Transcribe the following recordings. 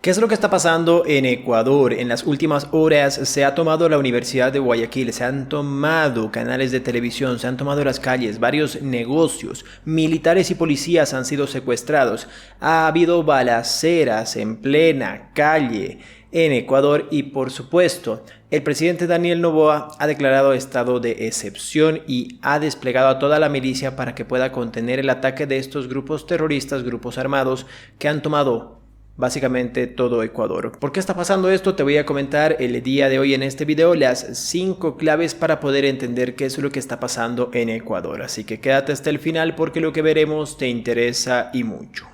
¿Qué es lo que está pasando en Ecuador? En las últimas horas se ha tomado la Universidad de Guayaquil, se han tomado canales de televisión, se han tomado las calles, varios negocios, militares y policías han sido secuestrados. Ha habido balaceras en plena calle en Ecuador y, por supuesto, el presidente Daniel Noboa ha declarado estado de excepción y ha desplegado a toda la milicia para que pueda contener el ataque de estos grupos terroristas, grupos armados que han tomado básicamente todo Ecuador. ¿Por qué está pasando esto? Te voy a comentar el día de hoy en este video las 5 claves para poder entender qué es lo que está pasando en Ecuador. Así que quédate hasta el final porque lo que veremos te interesa y mucho.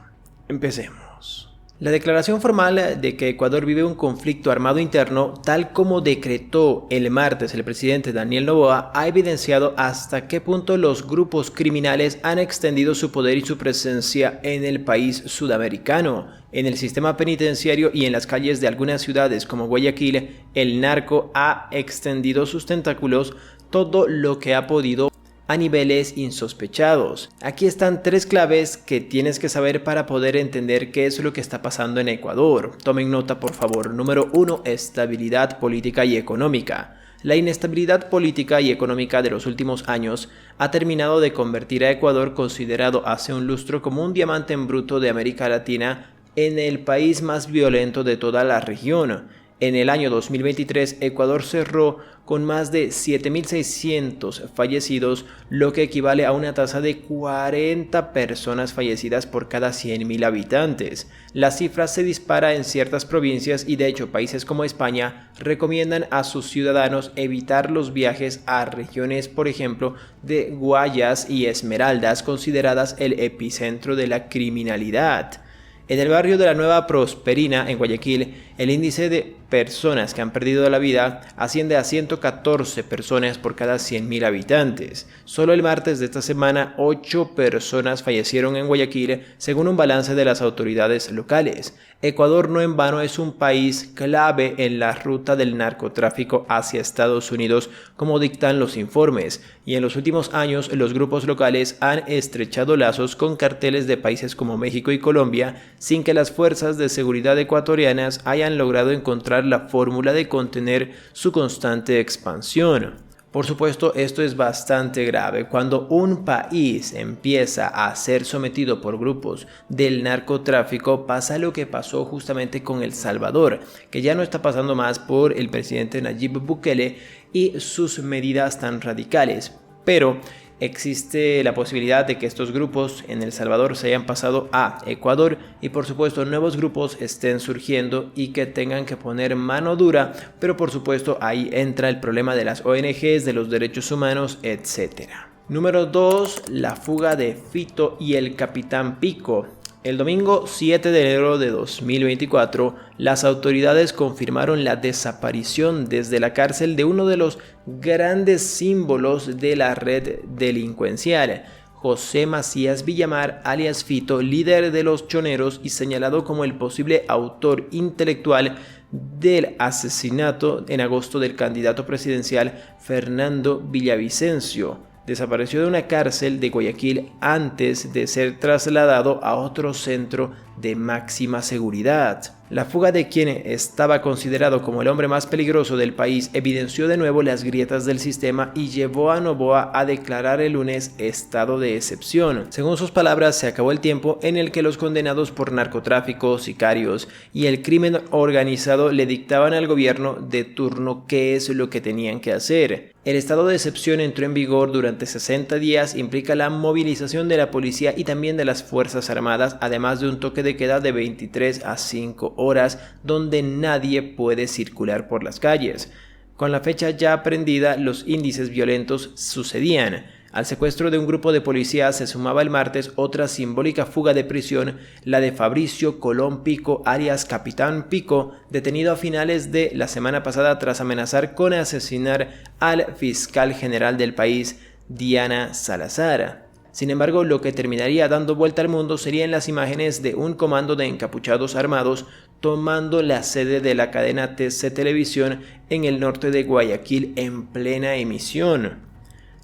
Empecemos. La declaración formal de que Ecuador vive un conflicto armado interno, tal como decretó el martes el presidente Daniel Noboa, ha evidenciado hasta qué punto los grupos criminales han extendido su poder y su presencia en el país sudamericano. En el sistema penitenciario y en las calles de algunas ciudades como Guayaquil, el narco ha extendido sus tentáculos todo lo que ha podido a niveles insospechados. Aquí están 3 claves que tienes que saber para poder entender qué es lo que está pasando en Ecuador. Tomen nota, por favor. Número 1. Estabilidad política y económica. La inestabilidad política y económica de los últimos años ha terminado de convertir a Ecuador, considerado hace un lustro como un diamante en bruto de América Latina, en el país más violento de toda la región. En el año 2023, Ecuador cerró con más de 7.600 fallecidos, lo que equivale a una tasa de 40 personas fallecidas por cada 100.000 habitantes. La cifra se dispara en ciertas provincias y de hecho países como España recomiendan a sus ciudadanos evitar los viajes a regiones, por ejemplo, de Guayas y Esmeraldas, consideradas el epicentro de la criminalidad. En el barrio de la Nueva Prosperina, en Guayaquil, el índice de personas que han perdido la vida asciende a 114 personas por cada 100.000 habitantes. Solo el martes de esta semana, 8 personas fallecieron en Guayaquil, según un balance de las autoridades locales. Ecuador no en vano es un país clave en la ruta del narcotráfico hacia Estados Unidos, como dictan los informes, y en los últimos años los grupos locales han estrechado lazos con carteles de países como México y Colombia, sin que las fuerzas de seguridad ecuatorianas hayan logrado encontrar la fórmula de contener su constante expansión. Por supuesto, esto es bastante grave. Cuando un país empieza a ser sometido por grupos del narcotráfico, pasa lo que pasó justamente con El Salvador, que ya no está pasando más por el presidente Nayib Bukele y sus medidas tan radicales, pero existe la posibilidad de que estos grupos en El Salvador se hayan pasado a Ecuador y por supuesto nuevos grupos estén surgiendo y que tengan que poner mano dura, pero por supuesto ahí entra el problema de las ONGs, de los derechos humanos, etc. Número 2. La fuga de Fito y el Capitán Pico. El domingo 7 de enero de 2024, las autoridades confirmaron la desaparición desde la cárcel de uno de los grandes símbolos de la red delincuencial, José Macías Villamar, alias Fito, líder de los choneros y señalado como el posible autor intelectual del asesinato en agosto del candidato presidencial Fernando Villavicencio. Desapareció de una cárcel de Guayaquil antes de ser trasladado a otro centro de máxima seguridad. La fuga de quien estaba considerado como el hombre más peligroso del país evidenció de nuevo las grietas del sistema y llevó a Noboa a declarar el lunes estado de excepción. Según sus palabras, se acabó el tiempo en el que los condenados por narcotráfico, sicarios y el crimen organizado le dictaban al gobierno de turno qué es lo que tenían que hacer. El estado de excepción entró en vigor durante 60 días, implica la movilización de la policía y también de las Fuerzas Armadas, además de un toque de queda de 23 a 5 horas, donde nadie puede circular por las calles. Con la fecha ya aprendida, los índices violentos sucedían. Al secuestro de un grupo de policías se sumaba el martes otra simbólica fuga de prisión, la de Fabricio Colón Pico, alias Capitán Pico, detenido a finales de la semana pasada tras amenazar con asesinar al fiscal general del país, Diana Salazar. Sin embargo, lo que terminaría dando vuelta al mundo serían las imágenes de un comando de encapuchados armados tomando la sede de la cadena TC Televisión en el norte de Guayaquil en plena emisión.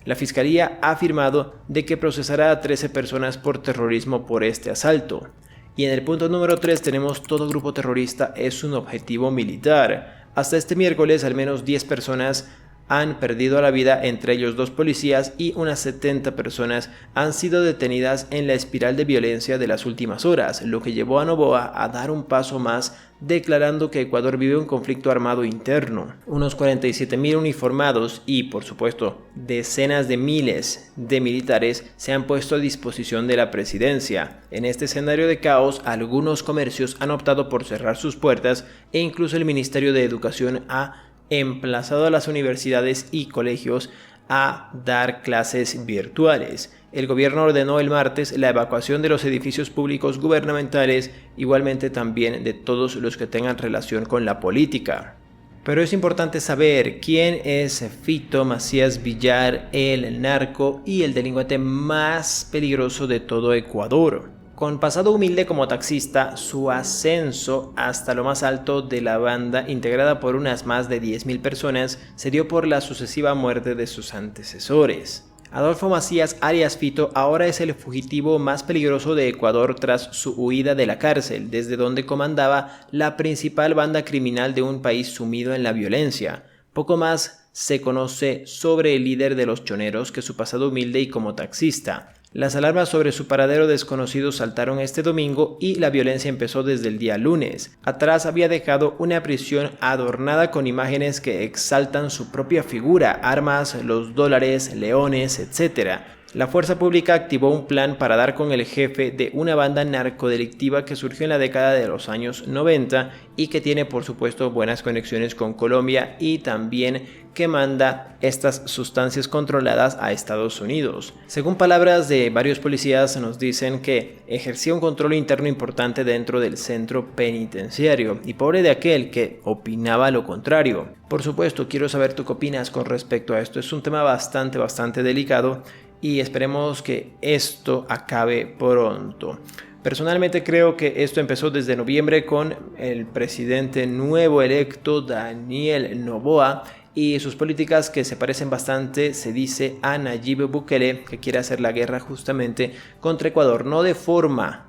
La Fiscalía ha afirmado de que procesará a 13 personas por terrorismo por este asalto. Y en el punto número 3 tenemos todo grupo terrorista es un objetivo militar. Hasta este miércoles al menos 10 personas han perdido la vida, entre ellos 2 policías, y unas 70 personas han sido detenidas en la espiral de violencia de las últimas horas, lo que llevó a Noboa a dar un paso más, declarando que Ecuador vive un conflicto armado interno. Unos 47.000 uniformados y, por supuesto, decenas de miles de militares se han puesto a disposición de la presidencia. En este escenario de caos, algunos comercios han optado por cerrar sus puertas e incluso el Ministerio de Educación ha emplazado a las universidades y colegios a dar clases virtuales. El gobierno ordenó el martes la evacuación de los edificios públicos gubernamentales, igualmente también de todos los que tengan relación con la política. Pero es importante saber quién es Fito Macías Villar, el narco y el delincuente más peligroso de todo Ecuador. Con pasado humilde como taxista, su ascenso hasta lo más alto de la banda, integrada por unas más de 10.000 personas, se dio por la sucesiva muerte de sus antecesores. Adolfo Macías alias Fito ahora es el fugitivo más peligroso de Ecuador tras su huida de la cárcel, desde donde comandaba la principal banda criminal de un país sumido en la violencia. Poco más se conoce sobre el líder de los choneros que su pasado humilde y como taxista. Las alarmas sobre su paradero desconocido saltaron este domingo y la violencia empezó desde el día lunes. Atrás había dejado una prisión adornada con imágenes que exaltan su propia figura, armas, los dólares, leones, etc. La fuerza pública activó un plan para dar con el jefe de una banda narcodelictiva que surgió en la década de los años 90 y que tiene por supuesto buenas conexiones con Colombia y también que manda estas sustancias controladas a Estados Unidos. Según palabras de varios policías, nos dicen que ejercía un control interno importante dentro del centro penitenciario y pobre de aquel que opinaba lo contrario. Por supuesto, quiero saber tú qué opinas con respecto a esto. Es un tema bastante delicado y esperemos que esto acabe pronto. Personalmente creo que esto empezó desde noviembre con el presidente nuevo electo Daniel Noboa y sus políticas que se parecen bastante, se dice, a Nayib Bukele, que quiere hacer la guerra justamente contra Ecuador, no de forma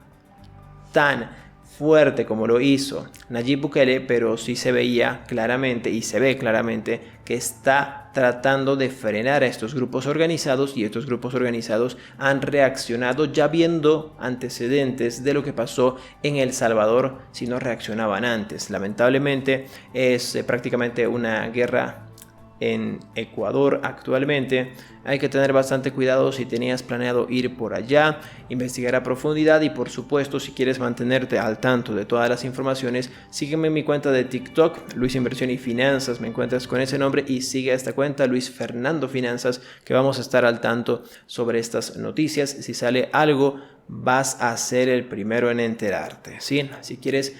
tan fuerte como lo hizo Nayib Bukele, pero sí se veía claramente y se ve claramente que está tratando de frenar a estos grupos organizados y estos grupos organizados han reaccionado ya viendo antecedentes de lo que pasó en El Salvador si no reaccionaban antes. Lamentablemente es prácticamente una guerra en Ecuador actualmente. Hay que tener bastante cuidado si tenías planeado ir por allá, investigar a profundidad y por supuesto si quieres mantenerte al tanto de todas las informaciones, sígueme en mi cuenta de TikTok, Luis Inversión y Finanzas, me encuentras con ese nombre y sigue a esta cuenta, Luis Fernando Finanzas, que vamos a estar al tanto sobre estas noticias. Si sale algo, vas a ser el primero en enterarte, ¿sí? Si quieres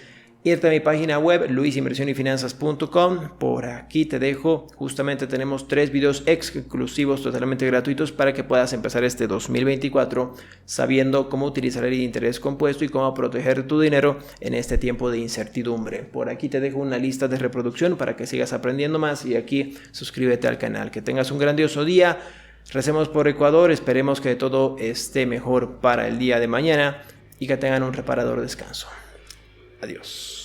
irte a mi página web luisinversionyfinanzas.com, por aquí te dejo, justamente tenemos 3 videos exclusivos totalmente gratuitos para que puedas empezar este 2024 sabiendo cómo utilizar el interés compuesto y cómo proteger tu dinero en este tiempo de incertidumbre. Por aquí te dejo una lista de reproducción para que sigas aprendiendo más y aquí suscríbete al canal. Que tengas un grandioso día, recemos por Ecuador, esperemos que todo esté mejor para el día de mañana y que tengan un reparador descanso. Adiós.